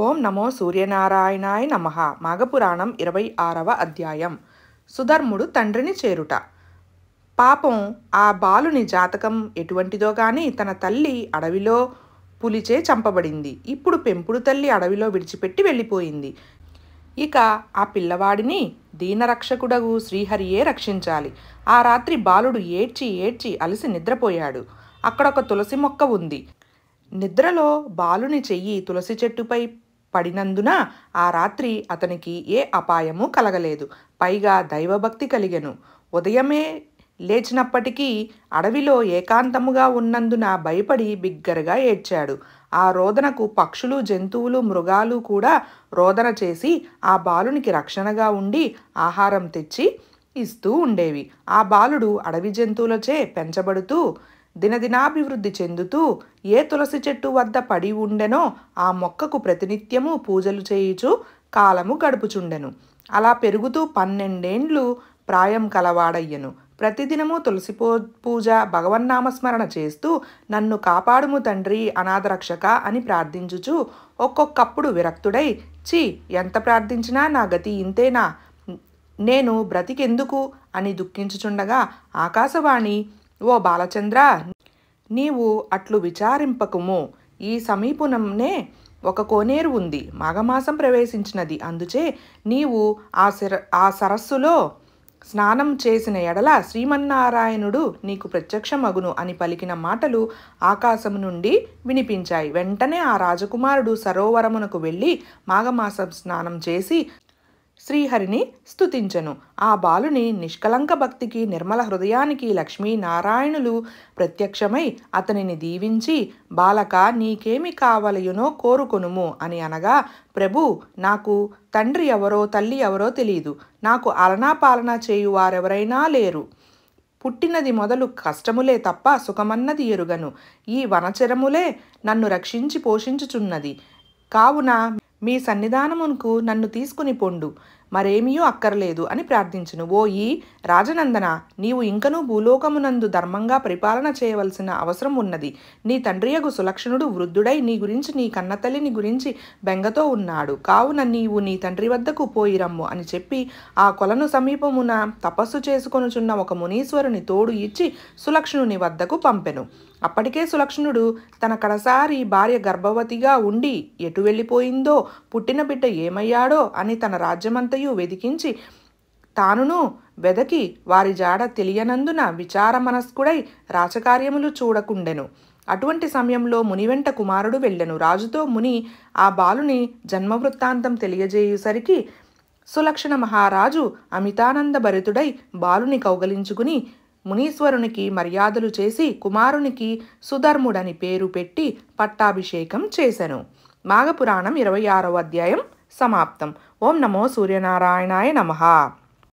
ఓం నమో సూర్యనారాయణాయ నమః. మాఘపురాణం 26వ అధ్యాయం. సుధర్ముడు తండ్రిని చేరుట. పాపం ఆ బాలుని జాతకం ఎటువంటిదో గాని తన తల్లి అడవిలో పులిచే చంపబడింది. ఇప్పుడు పెంపుడు తల్లి అడవిలో విడిచిపెట్టి వెళ్ళిపోయింది. ఇక ఆ పిల్లవాడిని దీనరక్షకుడగు శ్రీహరియే రక్షించాలి. ఆ రాత్రి బాలుడు ఏడ్చి ఏడ్చి అలసి నిద్రపోయాడు. అక్కడొక తులసి మొక్క ఉంది. నిద్రలో బాలుని చెయ్యి తులసి చెట్టుపై పడినందున ఆ రాత్రి అతనికి ఏ అపాయము కలగలేదు. పైగా దైవభక్తి కలిగెను. ఉదయమే లేచినప్పటికీ అడవిలో ఏకాంతముగా ఉన్నందున భయపడి బిగ్గరగా ఏడ్చాడు. ఆ రోదనకు పక్షులు, జంతువులు, మృగాలు కూడా రోదన చేసి ఆ బాలునికి రక్షణగా ఉండి ఆహారం తెచ్చి ఇస్తూ ఉండేవి. ఆ బాలుడు అడవి జంతువులచే పెంచబడుతూ దినదినాభివృద్ధి చెందుతూ ఏ తులసి చెట్టు వద్ద పడి ఉండెనో ఆ మొక్కకు ప్రతినిత్యము పూజలు చేయుచు కాలము గడుపుచుండెను. అలా పెరుగుతూ 12 ప్రాయం కలవాడయ్యను. ప్రతిదినము తులసి పూజ, భగవన్నామస్మరణ చేస్తూ నన్ను కాపాడుము తండ్రి అనాథరక్షక అని ప్రార్థించుచు ఒక్కొక్కప్పుడు విరక్తుడై చి ఎంత ప్రార్థించినా నా గతి ఇంతేనా, నేను బ్రతికెందుకు అని దుఃఖించుచుండగా ఆకాశవాణి, ఓ బాలచంద్ర, నీవు అట్లు విచారింపకుము. ఈ సమీపునంనే ఒక కోనేరు ఉంది. మాఘమాసం ప్రవేశించినది. అందుచే నీవు ఆ సరస్సులో స్నానం చేసిన ఎడల శ్రీమన్నారాయణుడు నీకు ప్రత్యక్షమగును అని పలికిన మాటలు ఆకాశము నుండి వినిపించాయి. వెంటనే ఆ రాజకుమారుడు సరోవరమునకు వెళ్ళి మాఘమాసం స్నానం చేసి శ్రీహరిని స్తుతించెను. ఆ బాలుని నిష్కలంక భక్తికి, నిర్మల హృదయానికి లక్ష్మీనారాయణులు ప్రత్యక్షమై అతనిని దీవించి, బాలక, నీకేమి కావలయునో కోరుకొనుము అని అనగా, ప్రభు, నాకు తండ్రి ఎవరో తల్లి ఎవరో తెలియదు. నాకు ఆలనా పాలనా చేయువారెవరైనా లేరు. పుట్టినది మొదలు కష్టములే తప్ప సుఖమన్నది ఎరుగను. ఈ వనచరములే నన్ను రక్షించి పోషించుచున్నది. కావున మీ సన్నిధానమునకు నన్ను తీసుకుని పొండు, మరేమీయూ అక్కర్లేదు అని ప్రార్థించును. ఓ ఈ రాజనందన, నీవు ఇంకనూ భూలోకమునందు ధర్మంగా పరిపాలన చేయవలసిన అవసరం ఉన్నది. నీ తండ్రియగు సులక్షణుడు వృద్ధుడై నీ గురించి, నీ కన్నతల్లిని గురించి బెంగతో ఉన్నాడు. కావున నీవు నీ తండ్రి వద్దకు పోయిరమ్ము అని చెప్పి ఆ కొలను సమీపమున తపస్సు చేసుకొనుచున్న ఒక మునీశ్వరుని తోడు ఇచ్చి సులక్షణుని వద్దకు పంపెను. అప్పటికే సులక్షణుడు తన కడసారి భార్య గర్భవతిగా ఉండి ఎటు వెళ్ళిపోయిందో, పుట్టిన బిడ్డ ఏమయ్యాడో అని తన రాజ్యమంతయు వెదికించి తానును వెదకి వారి జాడ తెలియనందున విచారమనస్కుడై రాచకార్యములు చూడకుండెను. అటువంటి సమయంలో ముని వెంట కుమారుడు వెళ్ళెను. రాజుతో ముని ఆ బాలుని జన్మవృత్తాంతం తెలియజేయుసరికి సులక్షణ మహారాజు అమితానంద భరితుడై బాలుని కౌగలించుకుని మునీశ్వరునికి మర్యాదలు చేసి కుమారునికి సుధర్ముడని పేరు పెట్టి పట్టాభిషేకం చేసెను. మాఘపురాణం 26వ అధ్యాయం సమాప్తం. ఓం నమో సూర్యనారాయణాయ నమః.